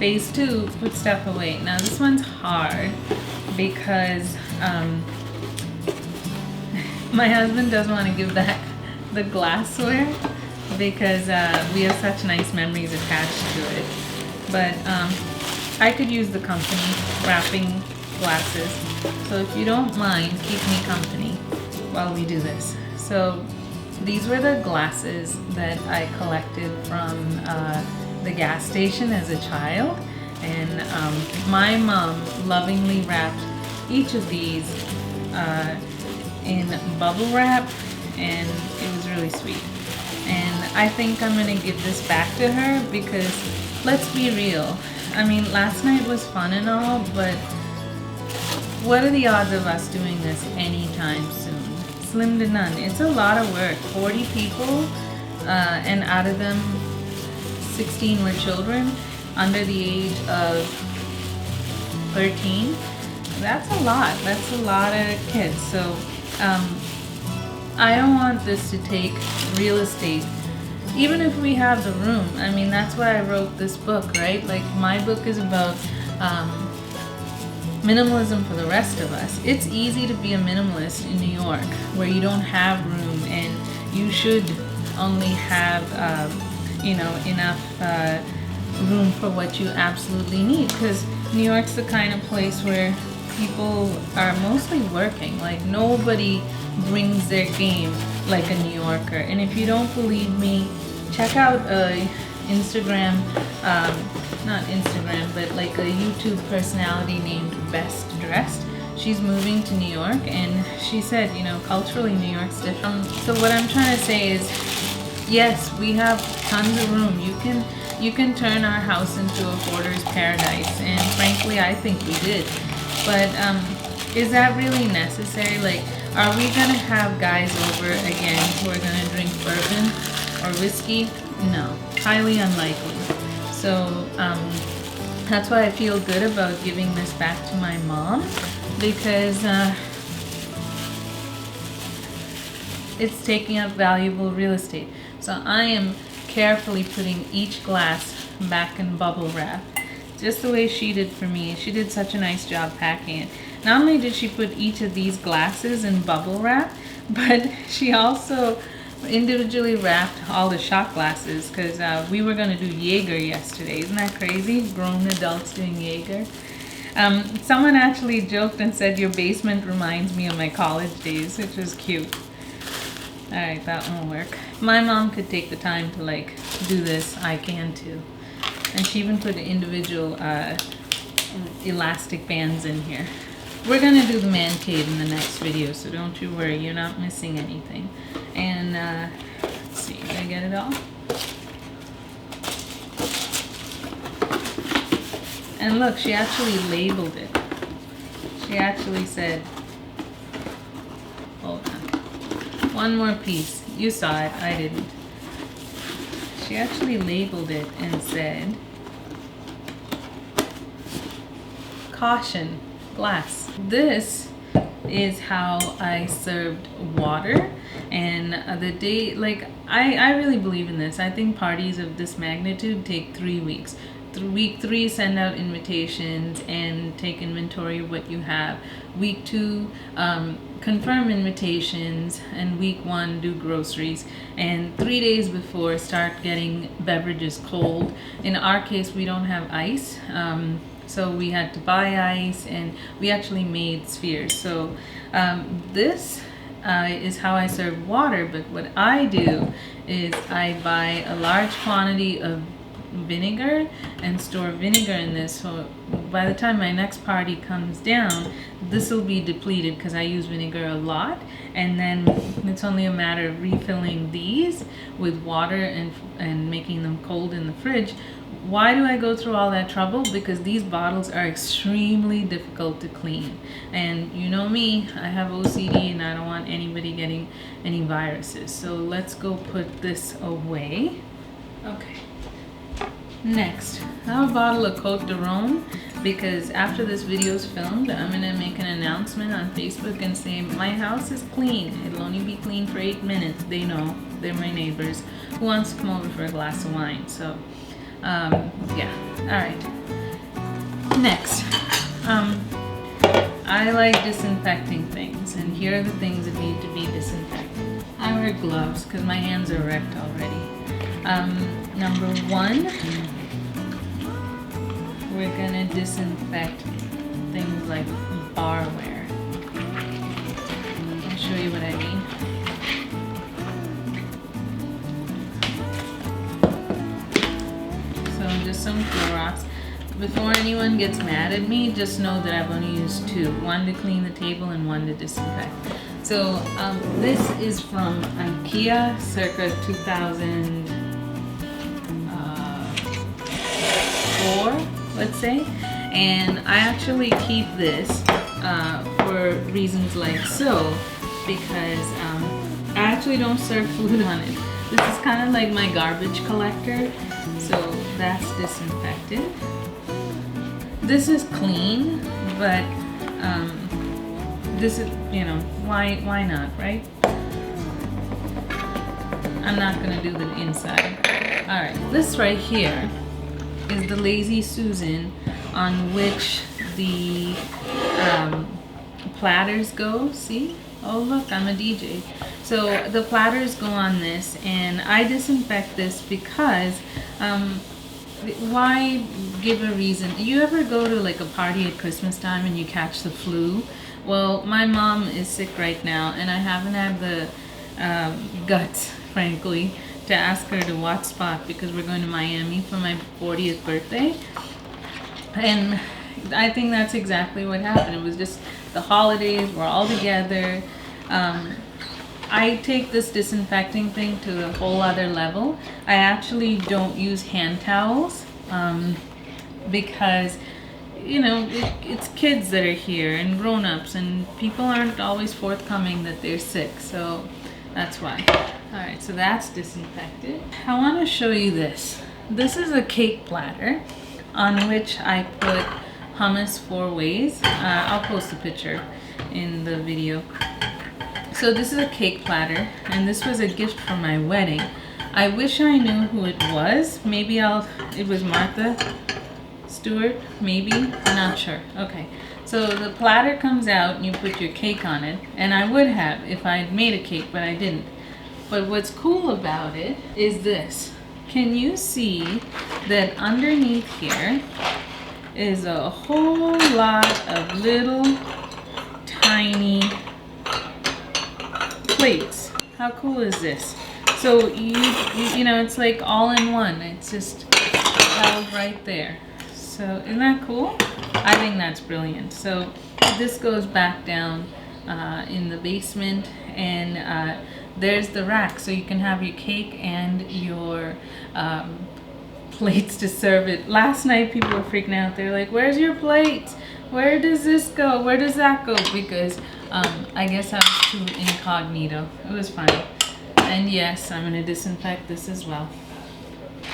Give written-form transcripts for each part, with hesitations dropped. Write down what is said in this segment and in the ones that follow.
Phase 2, put stuff away. Now this one's hard because my husband doesn't want to give back the glassware because we have such nice memories attached to it. But I could use the company wrapping glasses. So if you don't mind, keep me company while we do this. So these were the glasses that I collected from the gas station as a child. And my mom lovingly wrapped each of these in bubble wrap, and it was really sweet. And I think I'm gonna give this back to her because let's be real. I mean, last night was fun and all, but what are the odds of us doing this anytime soon? Slim to none. It's a lot of work. 40 people, and out of them, 16 were children under the age of 13. That's a lot. That's a lot of kids. So I don't want this to take real estate, even if we have the room. I mean, that's why I wrote this book, right? Like, my book is about minimalism for the rest of us. It's easy to be a minimalist in New York where you don't have room, and you should only have enough room for what you absolutely need, because New York's the kind of place where people are mostly working. Like, nobody brings their game like a New Yorker. And if you don't believe me, check out Instagram, not Instagram, but like a YouTube personality named Best Dressed. She's moving to New York, and she said, you know, culturally New York's different. So what I'm trying to say is, yes, we have tons of room. You can turn our house into a hoarder's paradise, and frankly, I think we did. But is that really necessary? Like, are we gonna have guys over again who are gonna drink bourbon or whiskey? No, highly unlikely. So that's why I feel good about giving this back to my mom, because it's taking up valuable real estate. So I am carefully putting each glass back in bubble wrap, just the way she did for me. She did such a nice job packing it. Not only did she put each of these glasses in bubble wrap, but she also individually wrapped all the shot glasses, because we were going to do Jaeger yesterday. Isn't that crazy? Grown adults doing Jaeger. Someone actually joked and said, your basement reminds me of my college days, which was cute. Alright, that won't work. My mom could take the time to like do this. I can too. And she even put individual elastic bands in here. We're gonna do the man cave in the next video, so don't you worry, you're not missing anything. And let's see, did I get it all? And look, she actually labeled it. She actually said, hold on, one more piece. You saw it, I didn't. She actually labeled it and said, caution, glass. This is how I served water. And the day, like, I really believe in this. I think parties of this magnitude take 3 weeks. Week 3, send out invitations and take inventory of what you have. Week 2, confirm invitations, and week 1, do groceries. And 3 days before, start getting beverages cold. In our case, we don't have ice, so we had to buy ice, and we actually made spheres. So this is how I serve water. But what I do is I buy a large quantity of vinegar and store vinegar in this, so by the time my next party comes down, this will be depleted because I use vinegar a lot. And then it's only a matter of refilling these with water and making them cold in the fridge. Why do I go through all that trouble? Because these bottles are extremely difficult to clean, and you know me, I have OCD and I don't want anybody getting any viruses. So let's go put this away. Okay. Next, I have a bottle of Côte de Rhone, because after this video is filmed, I'm going to make an announcement on Facebook and say, my house is clean. It'll only be clean for 8 minutes. They know. They're my neighbors. Who wants to come over for a glass of wine? So, yeah. All right. Next, I like disinfecting things, and here are the things that need to be disinfected. I wear gloves because my hands are wrecked already. Number one, we're gonna disinfect things like barware. I'll show you what I mean. So just some Clorox. Before anyone gets mad at me, just know that I've only used two. One to clean the table and one to disinfect. So this is from IKEA, circa 2004, let's say. And I actually keep this for reasons like so, because I actually don't serve food on it. This is kind of like my garbage collector. So that's disinfected. This is clean, but this is, you know, why not, right? I'm not gonna do the inside. All right, this right here is the Lazy Susan on which the platters go. See? Oh look, I'm a DJ. So the platters go on this, and I disinfect this because why give a reason? You ever go to like a party at Christmas time and you catch the flu? Well, my mom is sick right now, and I haven't had the guts, frankly, to ask her to watch Spot because we're going to Miami for my 40th birthday. And I think that's exactly what happened. It was just the holidays, we're all together. I take this disinfecting thing to a whole other level. I actually don't use hand towels because, you know, it's kids that are here and grown-ups, and people aren't always forthcoming that they're sick, so that's why. All right, so that's disinfected. I want to show you this. This is a cake platter on which I put hummus 4 ways. I'll post a picture in the video. So this is a cake platter, and this was a gift for my wedding. I wish I knew who it was. Maybe it was Martha Stewart, maybe, I'm not sure. Okay, so the platter comes out and you put your cake on it, and I would have if I had made a cake, but I didn't. But what's cool about it is this. Can you see that underneath here is a whole lot of little tiny plates? How cool is this? So you know, it's like all in one. It's just held right there. So isn't that cool? I think that's brilliant. So this goes back down in the basement, and there's the rack, so you can have your cake and your plates to serve it. Last night people were freaking out. They're like, where's your plate? Where does this go? Where does that go? Because I guess I was too incognito. It was fine. And yes, I'm going to disinfect this as well.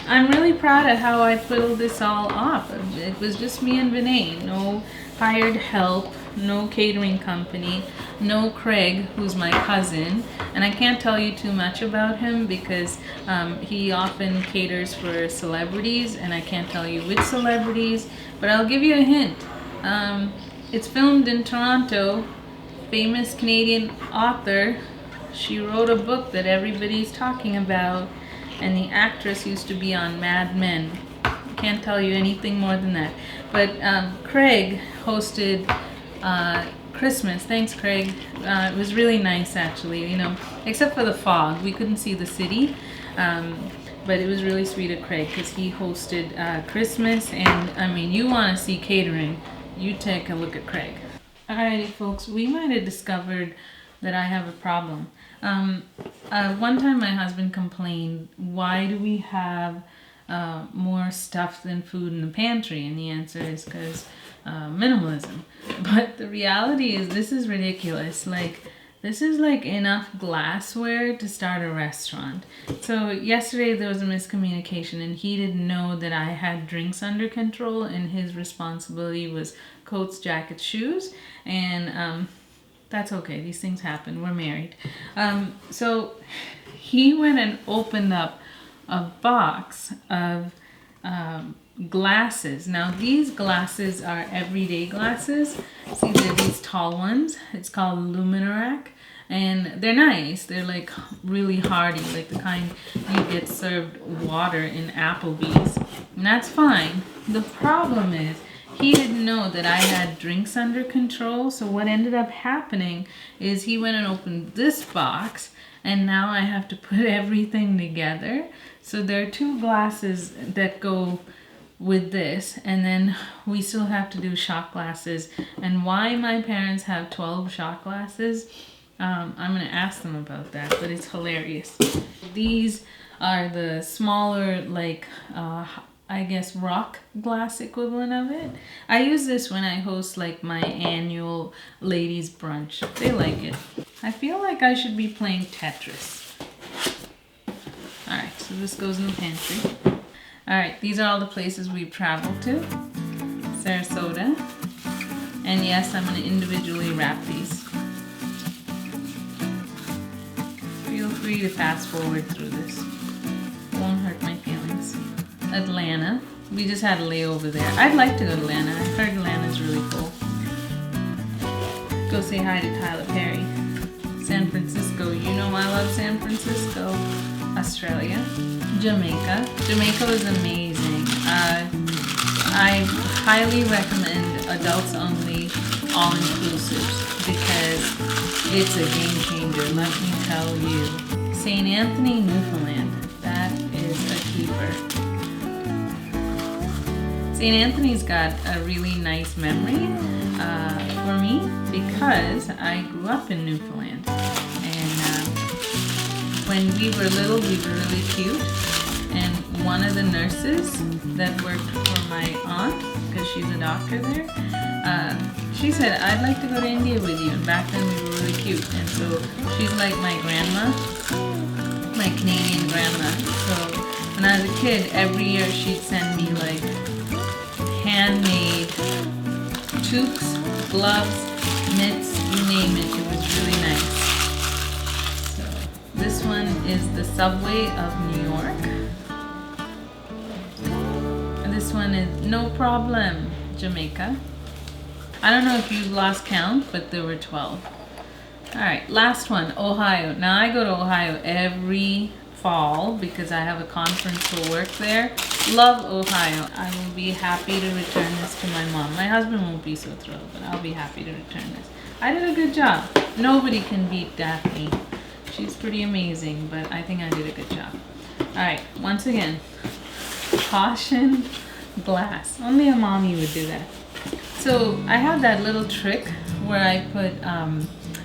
I'm really proud of how I pulled this all off. It was just me and Vinay. No hired help, no catering company, no Craig, who's my cousin. And I can't tell you too much about him because he often caters for celebrities, and I can't tell you which celebrities, but I'll give you a hint. It's filmed in Toronto. Famous Canadian author. She wrote a book that everybody's talking about, and the actress used to be on Mad Men. Can't tell you anything more than that. But Craig hosted Christmas. Thanks, Craig. It was really nice, actually, you know, except for the fog. We couldn't see the city. But it was really sweet of Craig because he hosted Christmas. And, I mean, you want to see catering, you take a look at Craig. Alrighty, folks, we might have discovered that I have a problem. One time my husband complained, why do we have more stuff than food in the pantry? And the answer is because minimalism. But the reality is this is ridiculous. Like, this is like enough glassware to start a restaurant. So yesterday there was a miscommunication, and he didn't know that I had drinks under control, and his responsibility was coats, jackets, shoes, and that's okay. These things happen. We're married. So he went and opened up a box of glasses. Now these glasses are everyday glasses. See, they're these tall ones. It's called Luminarac. And they're nice. They're like really hardy, like the kind you get served water in Applebee's. And that's fine. The problem is he didn't know that I had drinks under control. So what ended up happening is he went and opened this box, and now I have to put everything together. So there are 2 glasses that go with this, and then we still have to do shot glasses. And why my parents have 12 shot glasses, I'm going to ask them about that, but it's hilarious. These are the smaller, like, I guess rock glass equivalent of it. I use this when I host like my annual ladies brunch. They like it. I feel like I should be playing Tetris. Alright, so this goes in the pantry. Alright, these are all the places we've traveled to. Sarasota. And yes, I'm going to individually wrap these. Feel free to fast forward through this. It won't hurt my feelings. Atlanta. We just had a layover there. I'd like to go to Atlanta. I heard Atlanta's really cool. Go say hi to Tyler Perry. San Francisco. You know I love San Francisco. Australia. Jamaica. Jamaica was amazing. I highly recommend adults only all-inclusives because it's a game changer, let me tell you. St. Anthony, Newfoundland. That is a keeper. St. Anthony's got a really nice memory for me because I grew up in Newfoundland. And when we were little, we were really cute. And one of the nurses that worked for my aunt, because she's a doctor there, she said, I'd like to go to India with you. And back then we were really cute. And so she's like my grandma, my Canadian grandma. So when I was a kid, every year she'd send me like handmade toques, gloves, mitts, you name it. It was really nice. So this one is the subway of New York. And this one is No Problem, Jamaica. I don't know if you've lost count, but there were 12. Alright, last one, Ohio. Now I go to Ohio every fall because I have a conference for work there. Love Ohio. I will be happy to return this to my mom. My husband won't be so thrilled, but I'll be happy to return this. I did a good job. Nobody can beat Daphne. She's pretty amazing, but I think I did a good job. Alright, once again, caution glass. Only a mommy would do that. So I have that little trick where I put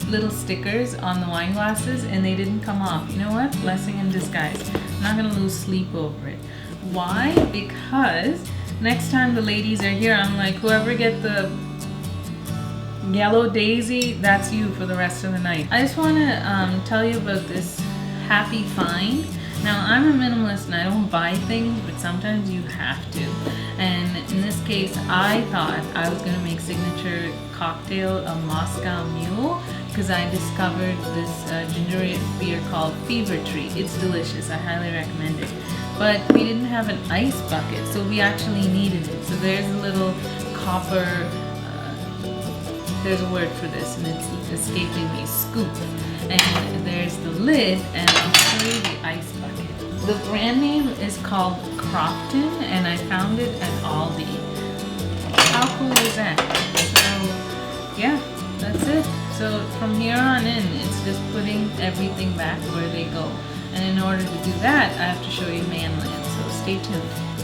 little stickers on the wine glasses and they didn't come off. You know what? Blessing in disguise. I'm not going to lose sleep over it. Why? Because next time the ladies are here, I'm like, whoever get the yellow daisy, that's you for the rest of the night. I just want to tell you about this happy find. Now, I'm a minimalist and I don't buy things, but sometimes you have to. And in this case, I thought I was going to make signature cocktail a Moscow Mule because I discovered this ginger beer called Fever Tree. It's delicious. I highly recommend it. But we didn't have an ice bucket, so we actually needed it. So there's a little copper, there's a word for this and it's escaping me, scoop. And there's the lid and I'll show you the ice bucket. The brand name is called Crofton and I found it at Aldi. How cool is that? So yeah, that's it. So from here on in, it's just putting everything back where they go. And in order to do that, I have to show you Manland, so stay tuned.